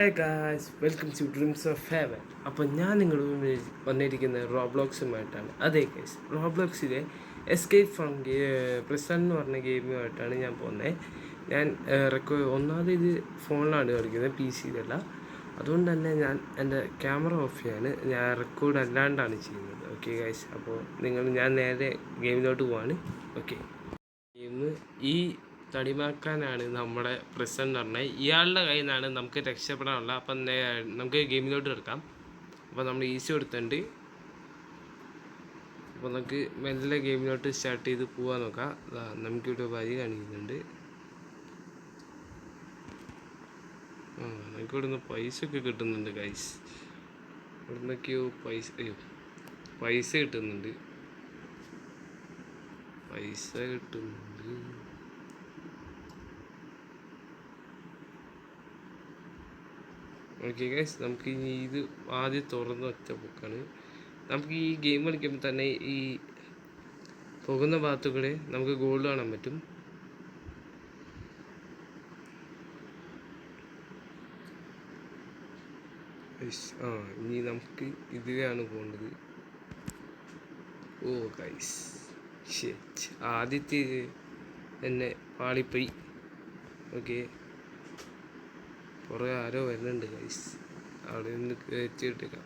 Hey guys, welcome to Dreams of Heaven. അപ്പോൾ ഞാൻ നിങ്ങളുടെ മുന്നിൽ വന്നിരിക്കുന്നത് റോബ്ലോക്സുമായിട്ടാണ്. അതെ ഗൈസ്, റോബ്ലോക്സിലെ എസ്കേപ്പ് ഫ്രം പ്രിസൺ എന്ന് പറഞ്ഞ ഗെയിമുമായിട്ടാണ് ഞാൻ പോകുന്നത്. ഞാൻ ഒന്നാമത് ഇത് ഫോണിലാണ് കളിക്കുന്നത്, പി സിയിലല്ല. അതുകൊണ്ട് തന്നെ ഞാൻ എൻ്റെ ക്യാമറ ഓഫ് ചെയ്യാണ്, ഞാൻ റെക്കോർഡ് അല്ലാണ്ടാണ് ചെയ്യുന്നത്. ഓക്കെ ഗൈസ്, അപ്പോൾ ഞാൻ നേരെ ഗെയിമിലോട്ട് പോവാണ്. ഓക്കെ, ഗെയിം ഈ തടിമാക്കാനാണ് നമ്മുടെ പ്രസന്റ് പറഞ്ഞത്. ഇയാളുടെ കയ്യിൽ നിന്നാണ് നമുക്ക് രക്ഷപ്പെടാനുള്ള. അപ്പം നമുക്ക് ഗെയിമിലോട്ട് എടുക്കാം. അപ്പോൾ നമ്മൾ ഈസി കൊടുത്തിട്ടുണ്ട്. അപ്പോൾ നമുക്ക് മെല്ലെ ഗെയിമിലോട്ട് സ്റ്റാർട്ട് ചെയ്ത് പോകാൻ നോക്കാം. നമുക്കിവിടെ വരി കാണിക്കുന്നുണ്ട്. നമുക്ക് ഇവിടുന്ന് പൈസ ഒക്കെ കിട്ടുന്നുണ്ട് ഗൈസ്. ഇവിടുന്നൊക്കെയോ പൈസ കിട്ടുന്നുണ്ട്. ഓക്കെ ഗൈസ്, നമുക്ക് ഇനി ഇത് ആദ്യം തുറന്ന് വെച്ച ബുക്കാണ്. നമുക്ക് ഈ ഗെയിം കളിക്കുമ്പോൾ തന്നെ ഈ പോകുന്ന ഭാഗത്തുകൂടെ നമുക്ക് ഗോൾഡ് കാണാൻ പറ്റും. ഇനി നമുക്ക് ഇതിലാണ് പോകേണ്ടത്. ഓ ഗൈസ്, ആദ്യത്തെ തന്നെ പാളിപ്പോയി. ഓക്കെ, കുറേ ആരോ വരുന്നുണ്ട് ഗൈസ്, അവിടെ നിന്ന് കയറ്റിയിട്ടേക്കാം.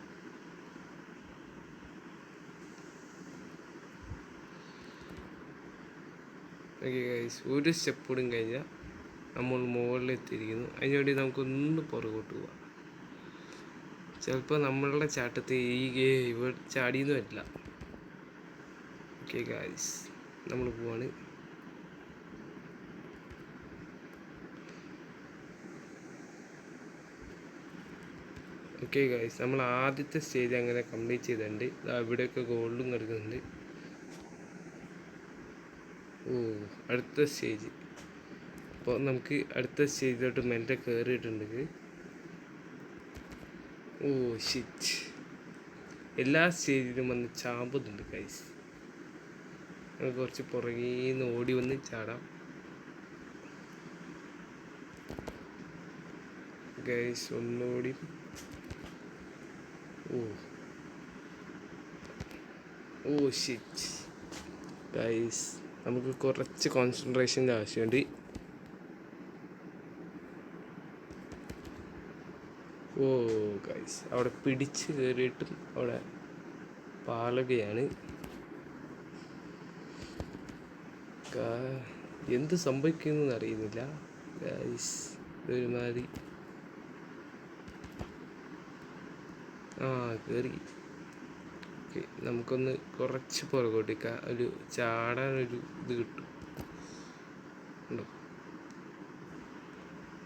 ഓക്കെ ഗൈസ്, ഒരു സ്റ്റെപ്പ് കൂടി കഴിഞ്ഞാൽ നമ്മൾ മുകളിലെത്തിയിരിക്കുന്നു. അതിനുവേണ്ടി നമുക്കൊന്ന് പുറകോട്ട് പോവാം. ചിലപ്പോൾ നമ്മളുടെ ചാട്ടത്തിൽ ഇവിടെ ചാടിയൊന്നും പറ്റില്ല. ഓക്കെ ഗൈസ്, നമ്മൾ പോവാണ്. ഓക്കെ ഗൈസ്, നമ്മൾ ആദ്യത്തെ സ്റ്റേജ് അങ്ങനെ കംപ്ലീറ്റ് ചെയ്തിട്ടുണ്ട്. ഇവിടെയൊക്കെ ഗോൾഡും കിടക്കുന്നുണ്ട്. അടുത്ത സ്റ്റേജ്. അപ്പോൾ നമുക്ക് അടുത്ത സ്റ്റേജിലോട്ട് മെല്ലെ കയറിയിട്ടുണ്ട്. ഷിറ്റ്, എല്ലാ സ്റ്റേജിലും വന്ന് ചാമ്പുന്നുണ്ട് ഗൈസ്. നമുക്ക് കുറച്ച് പുറകേന്ന് ഓടി വന്ന് ചാടാം ഗൈസ്. ഒന്നുകൂടി. ഷിറ്റ് ഗൈസ്, നമുക്ക് കുറച്ച് കോൺസെൻട്രേഷൻ്റെ ആവശ്യമുണ്ട്. ഗൈസ്, അവിടെ പിടിച്ച് കയറിയിട്ടും അവിടെ പാളുകയാണ്. എന്ത് സംഭവിക്കുന്നതെന്ന് അറിയുന്നില്ല ഗൈസ്. ഇതൊരുമാതിരി കയറി. ഓക്കെ, നമുക്കൊന്ന് കുറച്ച് പുറകോട്ടേക്കാം. ഒരു ചാടാനൊരു ഇത് കിട്ടും. ഉണ്ടോ?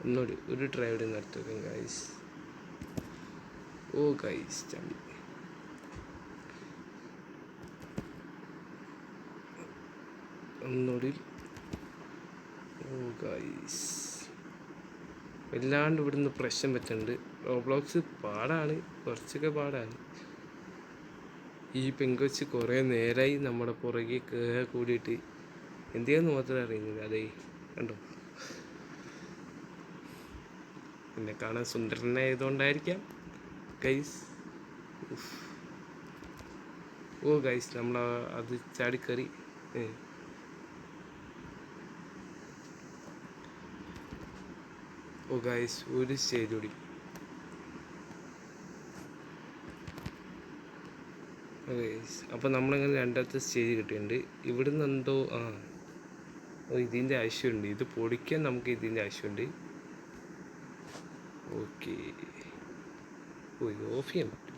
ഒന്നുകൂടി ഒരു ട്രൈ ഇവിടെ നടത്തി വെക്കാം ഗൈസ്. ഗൈസ്, ചാടി. ഒന്നുകൂടി. ഗൈസ്, വല്ലാണ്ട് ഇവിടുന്ന് പ്രശ്നം പറ്റുന്നുണ്ട്. റോബ്ലോക്സ് പാടാണ്, കുറച്ചൊക്കെ പാടാണ്. ഈ പെങ്കൊച്ച് കുറേ നേരമായി നമ്മുടെ പുറകെ കൂടിയിട്ട് എന്തിയാന്ന് മാത്രമേ അറിയുന്നില്ല. അതേ കണ്ടോ, എന്നെ കാണാൻ സുന്ദരനായതുകൊണ്ടായിരിക്കാം ഗൈസ്. ഗൈസ്, നമ്മൾ അത് ചാടിക്കറി. ഗൈസ്, ഒരു സ്റ്റേജ് കൂടി. അപ്പോൾ നമ്മളിങ്ങനെ രണ്ടാമത്തെ സ്റ്റേജ് കിട്ടിയിട്ടുണ്ട്. ഇവിടുന്ന് എന്തോ ഇതിൻ്റെ ആവശ്യമുണ്ട്. ഇത് പൊടിക്കാൻ നമുക്ക് ഇതിൻ്റെ ആവശ്യമുണ്ട്. ഓക്കെ, ഇത് ഓഫ് ചെയ്യാൻ പറ്റും.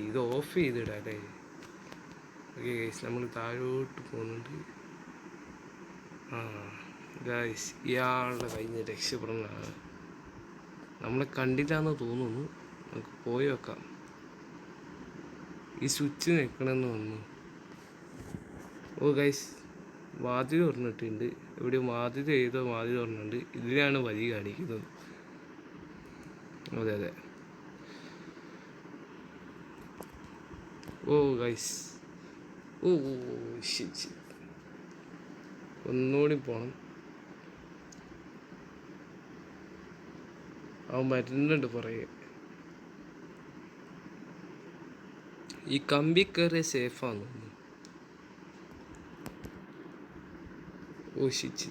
ഇത് ഓഫ് ചെയ്തിടാം അല്ലേ. ഓക്കെ ഗൈസ്, നമ്മൾ താഴോട്ട് പോകുന്നുണ്ട്. ഗൈസ്, ഇയാളുടെ കയ്യിൽ നിന്ന് രക്ഷപ്പെടുന്നതാണ്. നമ്മളെ കണ്ടില്ലാന്ന് തോന്നുന്നു. നമുക്ക് പോയി വെക്കാം. ഈ സ്വിച്ച് നിൽക്കണമെന്ന് തോന്നുന്നു. ഗൈസ്, വാതിൽ തുറന്നിട്ടുണ്ട്. ഇവിടെ വാതിൽ തുറന്നിട്ടുണ്ട്. ഇതിലാണ് വഴി കാണിക്കുന്നത്. അതെ. ഗൈസ്, ശരി, ഒന്നുകൂടി പോകണം. അവൻ വരുന്നുണ്ട് പുറകെ. ഈ കമ്പി കയറിയ സേഫാന്ന് തോന്നുന്നു. ഓ ശിച്ച്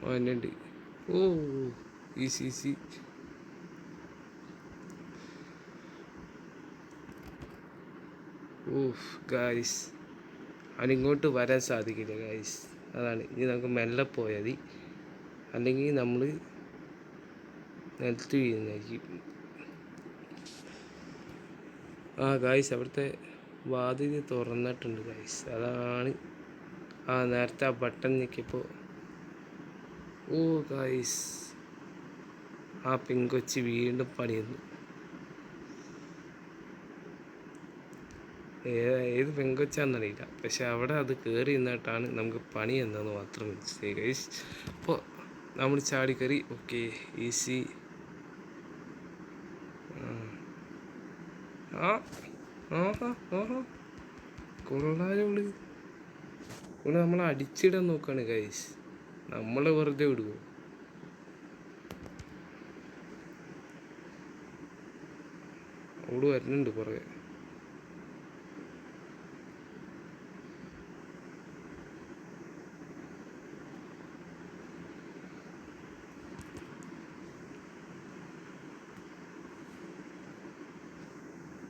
അവനുണ്ട്. ഓ ഈസി. ഓഹ് ഗായ്സ്, അവനിങ്ങോട്ട് വരാൻ സാധിക്കില്ല ഗായ്സ്. അതാണ്, ഇനി നമുക്ക് മെല്ലെ പോയാൽ മതി, അല്ലെങ്കിൽ നമ്മൾ നിലത്ത് വീഴുന്നതായിരിക്കും. ഗായ്സ്, അവിടുത്തെ വാതിൽ തുറന്നിട്ടുണ്ട് ഗായ്സ്. അതാണ് നേരത്തെ ആ ബട്ടൺ ഞെക്കിയപ്പോൾ. ഓ ഗായ്സ്, ആ പെങ്കൊച്ചി വീണ്ടും പണിയുന്നു. ഏത് പെങ്കൊച്ചാന്നറിയില്ല, പക്ഷെ അവിടെ അത് കയറി നിന്നിട്ടാണ് നമുക്ക് പണി എന്താന്ന് മാത്രം മനസ്സിലായി ഗൈസ്. അപ്പോൾ നമ്മൾ ചാടിക്കറി. Okay, easy. കൊള്ളാലോള് ഇവിടെ നമ്മളെ അടിച്ചിടാൻ നോക്കാണ് ഗൈസ്. നമ്മളെ വെറുതെ വിടുവോ? അവിടെ വരുന്നുണ്ട് പുറകെ.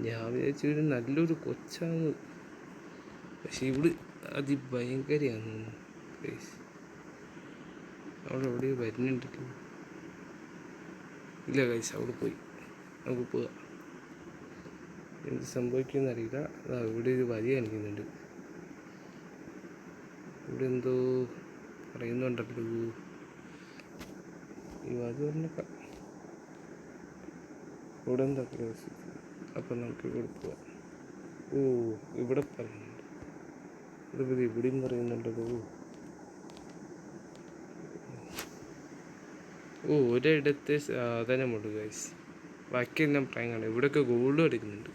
ഞാൻ വിചാരിച്ചു നല്ലൊരു കൊച്ചാണ്, പക്ഷെ ഇവിടെ അതിഭയങ്കരയാണ് ഗൈസ്. അവിടെ എവിടെ വരുന്നുണ്ട്. ഇല്ല ഗൈസ്, അവിടെ പോയി. നമുക്ക് പോവാം. എന്ത് സംഭവിക്കുമെന്ന് അറിയില്ല. ഇവിടെ ഒരു വരി കാണിക്കുന്നുണ്ട്. ഇവിടെ എന്തോ പറയുന്നുണ്ടല്ലോ. ഈ വരി പറഞ്ഞ ഇവിടെ എന്താ അപ്പം നമുക്ക് ഇവിടെ പോവാം. ഓ, ഇവിടെ പറയുന്നുണ്ട്. ഇവിടെയും പറയുന്നുണ്ടല്ലോ. ഒരിടത്തെ സാധനമുള്ളൂ ഗൈസ്, ബാക്കിയെല്ലാം പ്രായമാണ്. ഇവിടെയൊക്കെ ഗോൾഡ് എടുക്കുന്നുണ്ട്.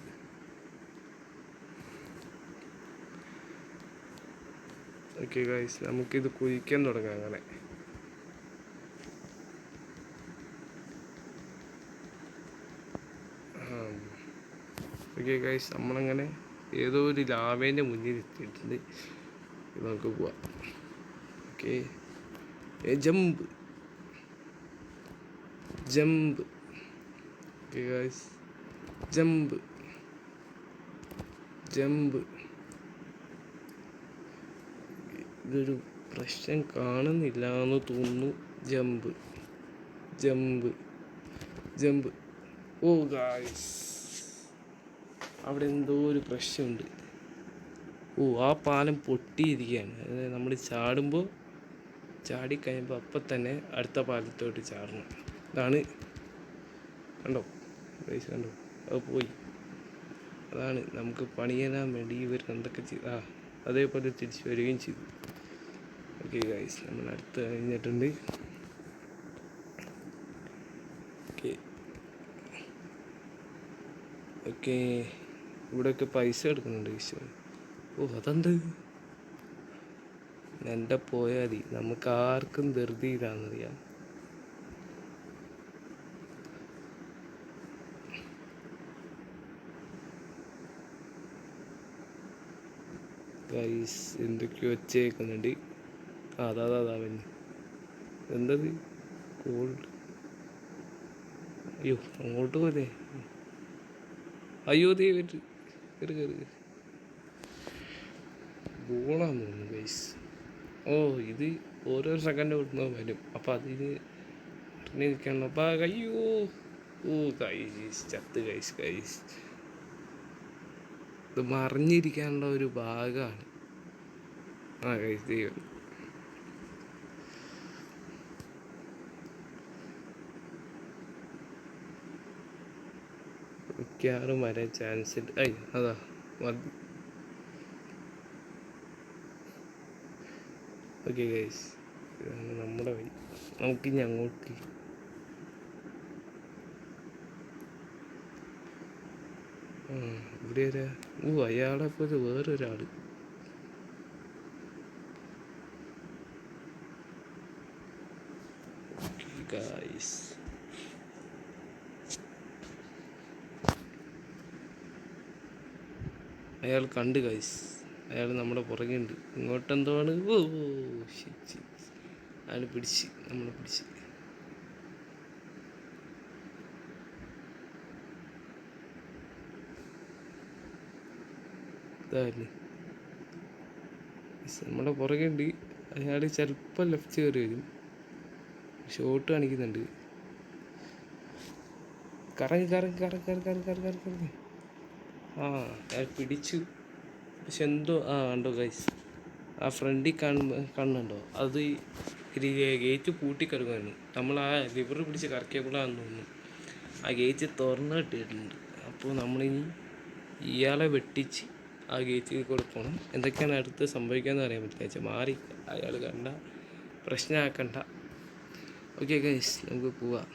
ഓക്കെ ഗൈസ്, നമുക്കിത് കുഴിക്കാൻ തുടങ്ങാം. അങ്ങനെ ഓക്കെ ഗൈസ്, നമ്മളങ്ങനെ ഏതോ ഒരു ലാവേൻ്റെ മുന്നിൽ എത്തിയിട്ടുണ്ട്. നമുക്ക് പോവാം. Okay, jump. Okay guys, jump. ഇതൊരു പ്രശ്നം കാണുന്നില്ല എന്ന് തോന്നുന്നു. ജമ്പ്. ഓ ഗൈസ്, അവിടെ എന്തോ ഒരു പ്രശ്നമുണ്ട്. ആ പാലം പൊട്ടിയിരിക്കുകയാണ്. അതായത് നമ്മൾ ചാടിക്കഴിയുമ്പോൾ അപ്പം തന്നെ അടുത്ത പാലത്തോട്ട് ചാടണം. ഇതാണ്, കണ്ടോ ഗൈസ്, കണ്ടോ? അത് പോയി. അതാണ് നമുക്ക് പണിയാൻ വേണ്ടി ഇവർ എന്തൊക്കെ അതേപോലെ തിരിച്ച് വരികയും ചെയ്തു. ഓക്കെ ഗൈസ്, നമ്മൾ അടുത്ത് കഴിഞ്ഞിട്ടുണ്ട്. ഓക്കെ, ഇവിടെയൊക്കെ പൈസ എടുക്കുന്നുണ്ട് ഈശോ. അതെന്ത്? എൻ്റെ പോയാൽ മതി, നമുക്ക് ആർക്കും ധൃതിയില്ലാന്നറിയാം. ഗൈസ്, എന്തൊക്കെയോ വെച്ചേക്കുന്നുണ്ട്. അതാ പിന്നെ എന്തത്? ഗോൾഡ്. അയ്യോ, അങ്ങോട്ട് പോലെ. അയ്യോ, കയറി ഗോളാന്ന് തോന്നുന്നു ഗൈസ്. ഇത് ഓരോ സെക്കൻഡ് വിടുന്ന വരും. അപ്പം അതിന് ഇരിക്കണം. അപ്പം അയ്യോ, ഗൈസ് ചത്ത് ഗൈസ്. ഇത് മറിഞ്ഞിരിക്കാനുള്ള ഒരു ഭാഗമാണ്. ഗൈസ്, ദൈവം. മിക്കവാറും വരാൻ ചാൻസ് ഉണ്ട്. അതാ മതി. ഓക്കെ ഗൈസ്, ഇതാണ് നമ്മുടെ വഴി. നമുക്കിനി അങ്ങോട്ട് ഇവിടെ അയാളെ പോലെ വേറൊരാൾ. ഗായ്സ് അയാൾ കണ്ട് ഗൈസ്, അയാൾ നമ്മുടെ പുറകെയുണ്ട്. ഇങ്ങോട്ടെന്തോണ്. ഓ അയാൾ നമ്മളെ പിടിച്ച്. ഇതായിരുന്നു നമ്മുടെ പുറകെയുണ്ട്. അയാൾ ചിലപ്പോൾ ലെഫ്റ്റ് കയറി വരും. ഷോട്ട് കാണിക്കുന്നുണ്ട്. കറങ്ങി. അയാൾ പിടിച്ചു. പക്ഷെ എന്തോ കണ്ടോ ഗൈസ്, ആ ഫ്രണ്ടിൽ കാണുന്നുണ്ടോ, അത് ഗേറ്റ് പൂട്ടിക്കിടക്കുമായിരുന്നു. നമ്മൾ ആ ലിവർ പിടിച്ച് കറക്കിയപ്പോഴാണെന്ന് തോന്നുന്നു ആ ഗേറ്റ് തുറന്നു കിട്ടിയിട്ടുണ്ട്. അപ്പോൾ നമ്മളിനി ഇയാളെ വെട്ടിച്ച് ആ ഗേറ്റിൽ കൂടെ പോകണം. എന്തൊക്കെയാണ് അടുത്ത് സംഭവിക്കാമെന്ന് അറിയാൻ പറ്റില്ല. മാറി അയാൾ കണ്ട പ്രശ്നമാക്കണ്ട. ഓക്കെ ഗൈസ്, നമുക്ക് പോവാം.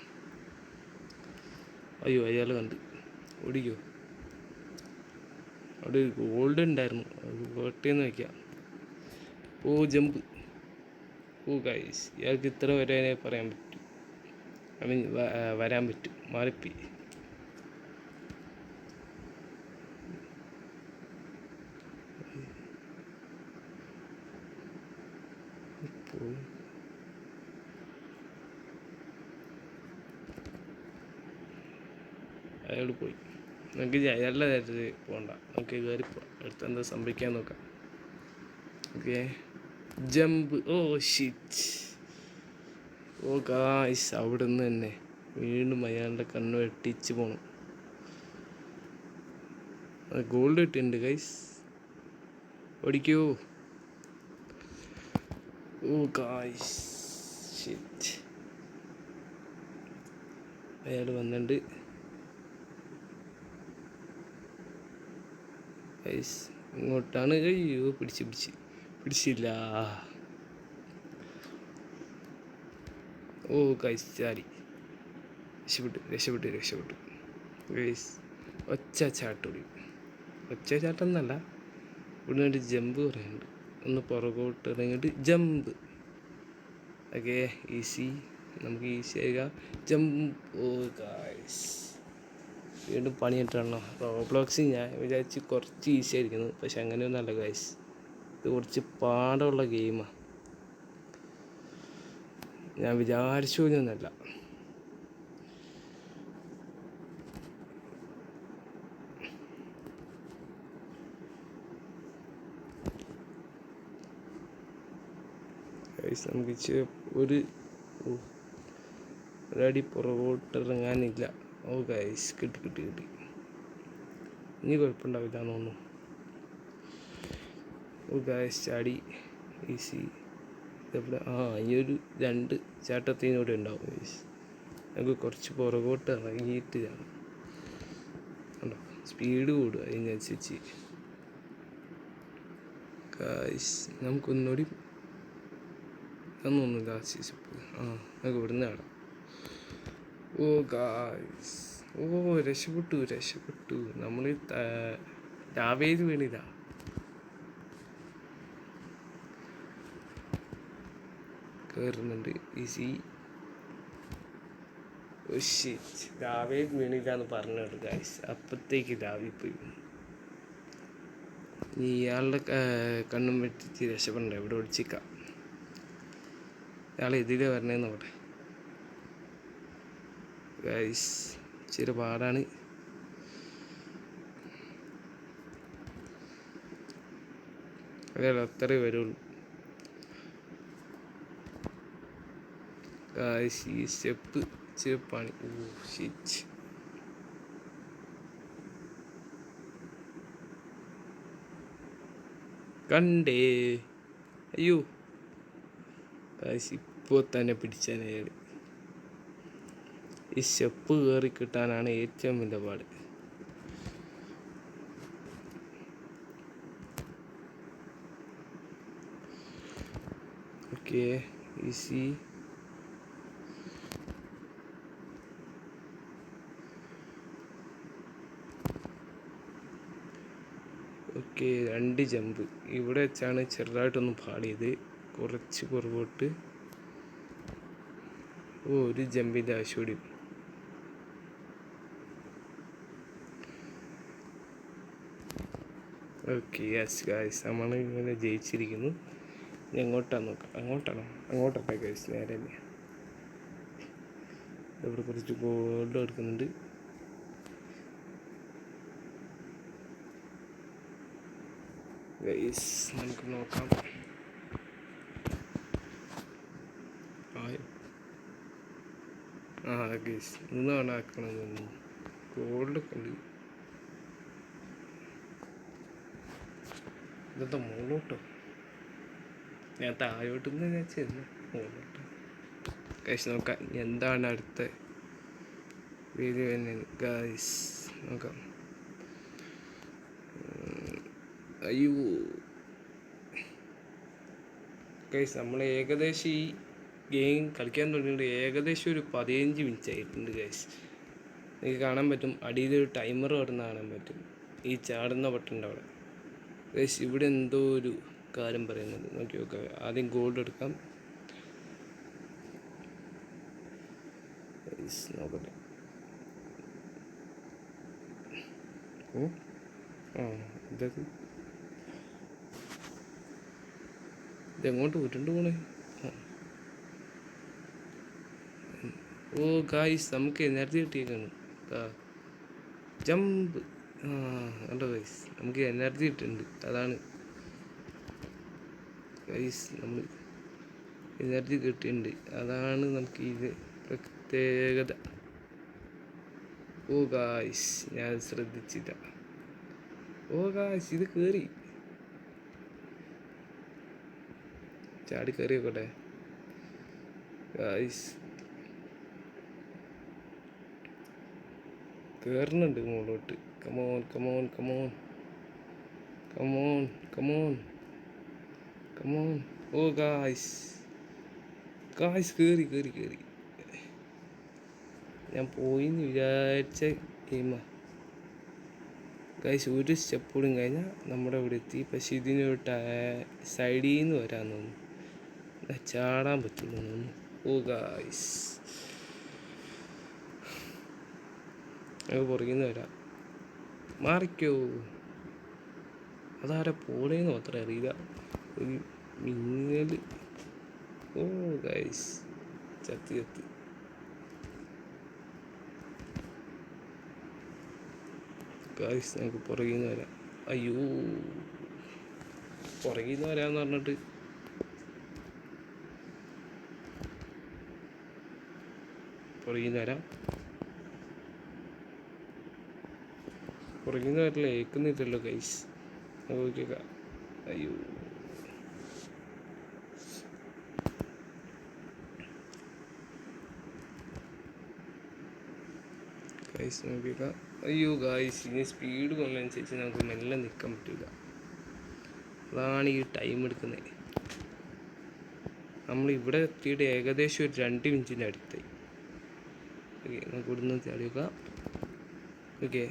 അയ്യോ അയാൾ കണ്ട് ഓടിക്കോ. അവിടെ ഗോൾഡ് ഉണ്ടായിരുന്നു, അത് വേട്ടേന്ന് വയ്ക്കാം. ജമ്പ്. ഗൈസ്, ഇയാൾക്ക് ഇത്ര വരെ പറയാൻ പറ്റും. വരാൻ പറ്റും. മാറിപ്പോയി. അയാൾ പോയി. നമുക്ക് അയാളുടെ നേരത്തിൽ പോകണ്ട, നമുക്ക് കയറിപ്പോ. അടുത്ത് എന്താ സംഭവിക്കാൻ നോക്കാം. Okay, jump. ഷിറ്റ്. ഗായ്സ്, അവിടെ നിന്ന് തന്നെ വീണ്ടും അയാളുടെ കണ്ണ് വെട്ടിച്ച് പോകണം. ഗോൾഡ് കിട്ടിയിട്ടുണ്ട് ഗൈസ്. ഓടിക്കോ. Guys, shit. അയാൾ വന്നിട്ടുണ്ട് ഗൈസ്. ഇങ്ങോട്ടാണ്. അയ്യോ പിടിച്ചില്ല. ഗൈസ്, ചാടി. രക്ഷപ്പെട്ടു ഗൈസ്. ഒച്ചച്ചാട്ടം എന്നല്ല, ഇവിടെ വേണ്ടി ജമ്പ് പറയാനുണ്ട്. ഒന്ന് പുറകോട്ട് ഇറങ്ങിയിട്ട് ജമ്പ്. Okay, easy. നമുക്ക് ഈസി ആവുക. ജമ്പ്. ഗൈസ്, വീണ്ടും പണിയിട്ടാണോ റോബ്ലോക്സ്. ഞാൻ വിചാരിച്ച് കുറച്ച് ഈസി ആയിരിക്കുന്നു, പക്ഷെ അങ്ങനെയൊന്നുമല്ല ഗൈസ്. ഇത് കുറച്ച് പാടമുള്ള ഗെയിമാണ്. ഞാൻ വിചാരിച്ചു പോലൊന്നുമല്ല. ഗൈസ്, നമുക്ക് ഒരടി പുറകോട്ട് ഇറങ്ങാനില്ല. ഗൈസ്, കിട്ടി. ഇനി കുഴപ്പമുണ്ടാവില്ല എന്ന് തോന്നുന്നു. ഗൈസ്, ചാടി. ഈസി. ഇതെവിടെ? ഇനിയൊരു 2 ചാട്ടത്തിനൂടെ ഉണ്ടാവും ഗൈസ്. നമുക്ക് കുറച്ച് പുറകോട്ട് ഇറങ്ങിയിട്ട് ചാടാം. കണ്ടോ, സ്പീഡ് കൂടുക അതിനനുസരിച്ച്. ഗൈസ്, നമുക്കൊന്നുകൂടി ഒന്നുമില്ല. നമുക്ക് ഇവിടുന്ന് കാണാം. ഗായ്സ്, രക്ഷപ്പെട്ടു. നമ്മൾ ലാവേല് വീണില്ല. കയറുന്നുണ്ട്. ഈസി. ലാവേല് വീണില്ല എന്ന് പറഞ്ഞോളൂ ഗായ്സ്. അപ്പത്തേക്ക് ലാവിൽ പോയി. ഇയാളുടെ കണ്ണും വെട്ടിച്ച് രക്ഷപ്പെടണ്ട. ഇവിടെ ഒളിച്ചിക്കാം. ഇയാൾ എതിരെ വരണേന്ന് നോക്കട്ടെ ഗൈസ്. ഇച്ചിരി പാടാണ്. അയാൾ അത്രേ വരുള്ളൂ ഗൈസ്. ഈ സ്റ്റെപ്പ് ഇച്ചിരി പണി. ഷിറ്റ്. കണ്ടേ. അയ്യോ ഗൈസ്, ഇപ്പോൾ തന്നെ പിടിച്ചാൽ അയാൾ. ഈ സ്റ്റെപ്പ് കയറി കിട്ടാനാണ് ഏറ്റവും വലിയ പാട്. Okay, easy. ഓക്കെ, 2 ജമ്പ് ഇവിടെ വെച്ചാണ് ചെറുതായിട്ടൊന്ന് പാളിയത്, കുറച്ച് പുറകോട്ട്. ഒരു ജമ്പിൻ്റെ ആവശ്യം കൂടി. ഓക്കെ, യെസ് ഗായ്സ്, നമ്മൾ ഇങ്ങനെ ജയിച്ചിരിക്കുന്നു. ഇനി എങ്ങോട്ടാണ് നോക്കാം. അങ്ങോട്ടല്ല ഗായ്സ്, നേരെ തന്നെ. ഇവിടെ കുറച്ച് ഗോൾഡ് എടുക്കുന്നുണ്ട്. ഗൈസ് നമുക്ക് നോക്കാം. ഗൈസ് ഇന്നാണ് ആക്കണമെന്ന് ഗോൾഡൊക്കെ ഉണ്ട്. ഇതെന്താ മുകളിലോട്ടോ? ഞാൻ താഴോട്ട് നിന്ന് വെച്ചിരുന്നു, മുകളിലോട്ടോ. ഗൈസ് നോക്കാം എന്താണ് അടുത്ത വീഡിയോ തന്നെ. ഗൈസ് നോക്കാം. അയ്യോ ഗൈസ്, നമ്മൾ ഏകദേശം ഈ ഗെയിം കളിക്കാൻ തുടങ്ങിയിട്ട് ഏകദേശം ഒരു 15 മിനിറ്റ് ആയിട്ടുണ്ട് ഗൈസ്. നിങ്ങൾക്ക് കാണാൻ പറ്റും, അടിയിലൊരു ടൈമർ വരുന്ന കാണാൻ പറ്റും, ഈ ചാടുന്ന ബട്ടൻ്റെ അവിടെ. ഗൈസ് ഇവിടെ എന്തോ ഒരു കാര്യം പറയുന്നുണ്ട്, നോക്കി നോക്കാം. ആദ്യം ഗോൾഡ് എടുക്കാം. ഗൈസ് നോക്കട്ടെ. ഇതെങ്ങോട്ട് ഉരുണ്ട് പോണേ? ഓ ഗായ്സ്, നമുക്ക് എനർജി കിട്ടിയേക്കാണ്. ജമ്പ്. കണ്ടോ ഗൈസ്, നമുക്ക് എനർജി കിട്ടുന്നുണ്ട്. അതാണ് ഗൈസ്, നമ്മൾ എനർജി കിട്ടിയിട്ടുണ്ട്. അതാണ് നമുക്ക് ഇത് പ്രത്യേകത. ഓ ഗായ്സ്, ഞാൻ ശ്രദ്ധിച്ചില്ല. ഓ ഗായ്സ്, ഇത് കയറി ചാടി കയറിയോട്ടെ ഗായ്സ്. കയറുന്നുണ്ട് മുകളിലോട്ട്. Come on come on come on come on come on come on. Oh guys, guys കയറി കയറി കയറി. ഞാൻ പോയിന്ന് വിചാരിച്ച ഗെയിമാ ഗായ്സ്. ഒരു സ്റ്റെപ്പ് കൂടി കഴിഞ്ഞാൽ നമ്മുടെ ഇവിടെ എത്തി. പക്ഷെ ഇതിനൊരു സൈഡിൽ നിന്ന് വരാൻ തോന്നുന്നു, ചാടാൻ പറ്റുള്ളൂ തോന്നുന്നു. ഓ ഗായ്സ്, ഞങ്ങൾ പുറകിൽ നിന്ന് വരാം. മാറിക്കോ. അതാരെ പോണേന്ന് മാത്രം അറിയില്ല, ഒരു മിന്നൽ. ഓ ഗൈസ്, ചത്തി. ഗൈസ് നമുക്ക് പുറകിൽ നിന്ന് വരാം. അയ്യോ, പുറകിൽ നിന്ന് വരാമെന്ന് പറഞ്ഞിട്ട് പുറകിൽ നിന്ന് വരാം. പുറകിൽ നിന്ന് വരില്ല, ഏക്കുന്നില്ലല്ലോ ഗൈസ്. നോക്കിയേക്കാം. അയ്യോ, ഗൈസ് നോക്കിയേക്കാം. അയ്യോ ഗൈസ്, ഇനി സ്പീഡ് കൊള്ളനുസരിച്ച് നമുക്ക് മെല്ലെ നിൽക്കാൻ പറ്റില്ല. അതാണ് ഈ ടൈം എടുക്കുന്നത്. നമ്മളിവിടെ എത്തിയിട്ട് ഏകദേശം ഒരു 2 മിനിറ്റിൻ്റെ അടുത്തായി. ഓക്കെ, നമുക്ക് ഇവിടെ നിന്ന് ചാടി വെക്കാം. ഓക്കെ,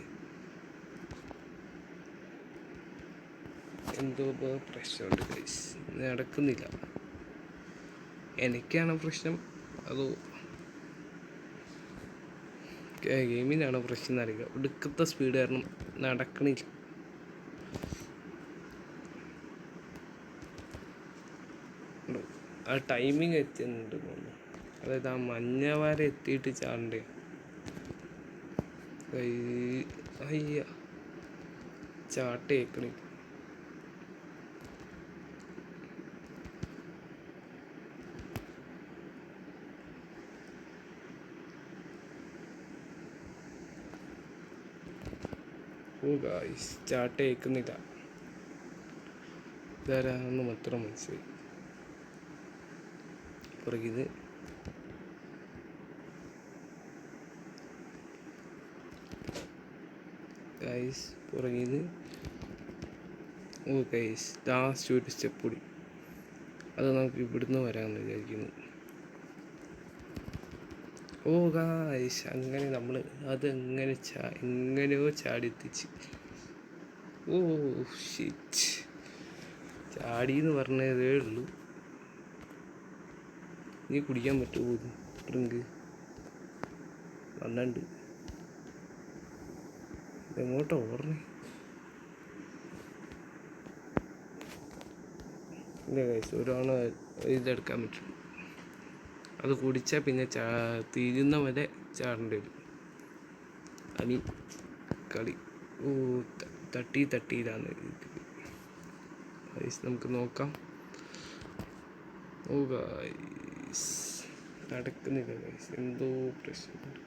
എന്തോ പ്രശ്നമുണ്ട് ഗൈസ്, നടക്കുന്നില്ല. എനിക്കാണോ പ്രശ്നം അതോ ഗെയിമിനാണോ പ്രശ്നം എന്നറിയില്ല. ഒടുക്കത്തെ സ്പീഡ് കാരണം നടക്കണില്ല. ആ ടൈമിങ് എത്തുന്നുണ്ട് തോന്നുന്നു. അതായത് ആ മഞ്ഞ വരെ എത്തിയിട്ട് ചാടണ്ടേ. അയ്യ, ചാട്ടേക്കണി. ഓ ഗായ്സ്, ചാട്ടേക്കുന്നില്ല. ഇതാരാന്ന് മാത്രം മനസ്സിലായി. പുറകിത് ഗൈസ്, പുറകിത്. ഓ ഗൈസ്, ലാസ്റ്റ് ഒരു സ്റ്റെപ്പ് കൂടി. അത് നമുക്ക് ഇവിടുന്ന് വരാമെന്ന് വിചാരിക്കുന്നു. ഓ ഗായ്സ്, അങ്ങനെ നമ്മൾ അതെങ്ങനെ എങ്ങനെയോ ചാടി എത്തിച്ച്. ഓ ഷിറ്റ്, ചാടിയെന്ന് പറഞ്ഞതേ ഉള്ളൂ. നീ കുടിക്കാൻ പറ്റുമോ ഇത് ഡ്രിങ്ക്? വന്നുണ്ട്. എങ്ങോട്ടോ ഓർമ്മ ഇല്ല ഗൈസ്, ഒരാണ് ഇതെടുക്കാൻ പറ്റും. അത് കുടിച്ചാൽ പിന്നെ തീരുന്ന വരെ ചാടേണ്ടി വരും. അനി കളി ഓ തട്ടിയിലാണ് ഗൈസ്. നമുക്ക് നോക്കാം. ഓ ഗൈസ് നടക്കുന്നില്ല ഗൈസ്, എന്തോ പ്രശ്നമുണ്ട്.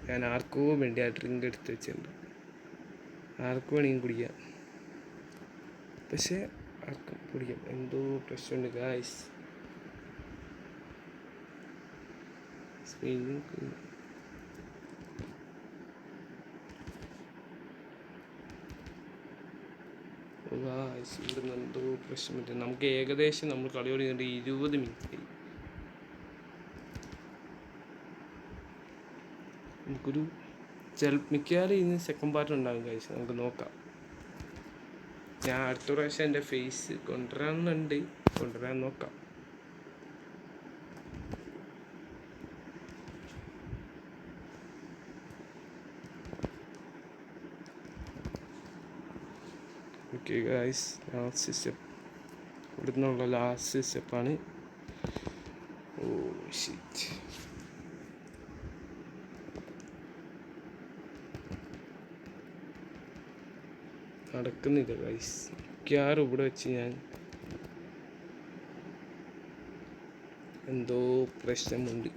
ഞാൻ ആർക്കോ വേണ്ടി ആ ഡ്രിങ്ക് എടുത്ത് വെച്ചിട്ടുണ്ട്. ആർക്കു വേണമെങ്കിൽ കുടിക്കാം, പക്ഷേ ആർക്കും കുടിക്കാം. എന്തോ പ്രശ്നമുണ്ട് ഗൈസ്. ഇവിടുന്ന് എന്തോ പ്രശ്നമില്ല. നമുക്ക് ഏകദേശം നമ്മൾ കളി തുടങ്ങിയിട്ട് 20 മിനിറ്റ്. നമുക്കൊരു മിക്കവാറും ഇന്ന് സെക്കൻഡ് പാർട്ട് ഉണ്ടാകും ഗൈസ്. നമുക്ക് നോക്കാം. ഞാൻ അടുത്ത പ്രാവശ്യം എൻ്റെ ഫേസ് കൊണ്ടുവരാൻ നോക്കാം. Okay guys, last step. ഇവിടുന്നുള്ള ലാസ്റ്റ് സ്റ്റെപ്പാണ്. ഓ ഷിറ്റ്, നടക്കുന്നില്ല ഗൈസ്. മിക്കവാറും ഇവിടെ വെച്ച് ഞാൻ എന്തോ പ്രശ്നമുണ്ട്.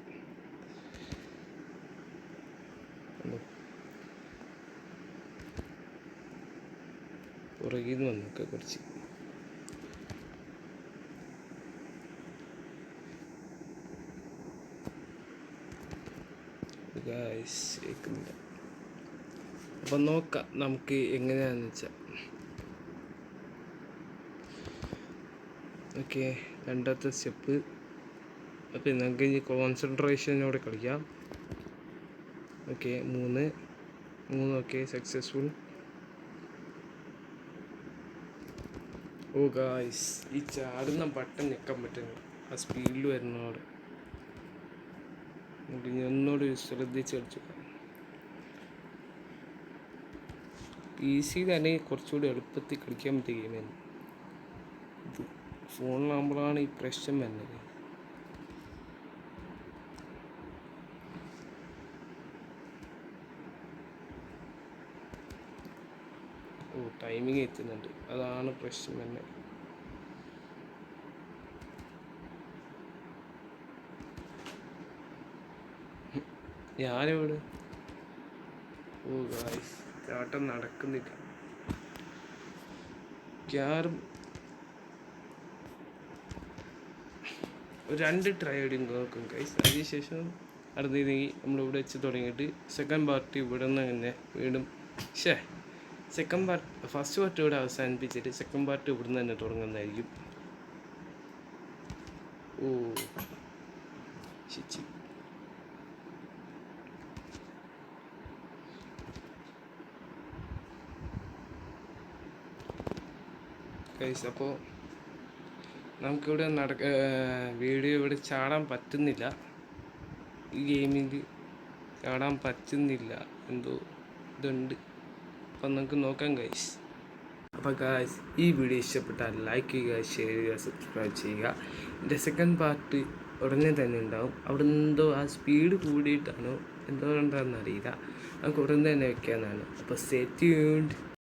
പുറകിൽ നിന്ന് വന്നൊക്കെ കുറച്ച് ഗൈസ് കേൾക്കുന്നില്ല. അപ്പം നോക്കാം നമുക്ക് എങ്ങനെയാണെന്ന് വെച്ചാൽ. ഓക്കെ, രണ്ടാമത്തെ സ്റ്റെപ്പ്. അപ്പം നമുക്ക് ഇനി കോൺസെൻട്രേഷനോടെ കളിക്കാം. Okay, 3 okay, successful. Oh guys, ഈ ചാടുന്ന ബട്ടൺ ഞെക്കാൻ പറ്റുന്നു. ആ സ്പീഡിൽ വരുന്നതോടെ നമുക്ക് ഇനി ഒന്നുകൂടി ശ്രദ്ധിച്ച് കളിച്ചു. PC തന്നെ കുറച്ചുകൂടി എളുപ്പത്തിൽ കളിക്കാൻ പറ്റിയ ഗെയിമാണ് ഇത്. ഫോണിലാകുമ്പോഴാണ് ഈ പ്രശ്നം വരുന്നത്. ഓ, ടൈമിങ് എത്തുന്നുണ്ട്, അതാണ് പ്രശ്നം തന്നെ. ഞാനിവിടെ ഓ ഗായ്സ്, ചാട്ടം നടക്കുന്നില്ല. ക്യാറും 2 ട്രൈ അടി നോക്കും ഗൈസ്. അതിനുശേഷം അടുത്തതെങ്കിൽ നമ്മളിവിടെ വെച്ച് തുടങ്ങിയിട്ട് സെക്കൻഡ് പാർട്ട് ഇവിടെ നിന്ന് തന്നെ വീണ്ടും സെക്കൻഡ് പാർട്ട് ഫസ്റ്റ് പാർട്ട് ഇവിടെ അവസാനിപ്പിച്ചിട്ട് സെക്കൻഡ് പാർട്ട് ഇവിടുന്ന് തന്നെ തുടങ്ങുന്നതായിരിക്കും. ഓ ശരി ഗൈസ്, അപ്പോൾ നമുക്കിവിടെ വീഡിയോ ഇവിടെ ചാടാൻ പറ്റുന്നില്ല. ഈ ഗെയിമിൽ ചാടാൻ പറ്റുന്നില്ല, എന്തോ ഇതുണ്ട്. അപ്പം നമുക്ക് നോക്കാം ഗൈസ്. അപ്പോൾ ഗൈസ്, ഈ വീഡിയോ ഇഷ്ടപ്പെട്ടാൽ ലൈക്ക് ചെയ്യുക, ഷെയർ ചെയ്യുക, സബ്സ്ക്രൈബ് ചെയ്യുക. എൻ്റെ സെക്കൻഡ് പാർട്ട് ഉടനെ തന്നെ ഉണ്ടാവും. അവിടെ എന്തോ ആ സ്പീഡ് കൂടിയിട്ടാണോ എന്തോ എന്താണെന്ന് അറിയില്ല. നമുക്ക് ഉടനെ തന്നെ വെക്കാമെന്നാണ്. അപ്പോൾ സ്റ്റേ ട്യൂൺഡ്.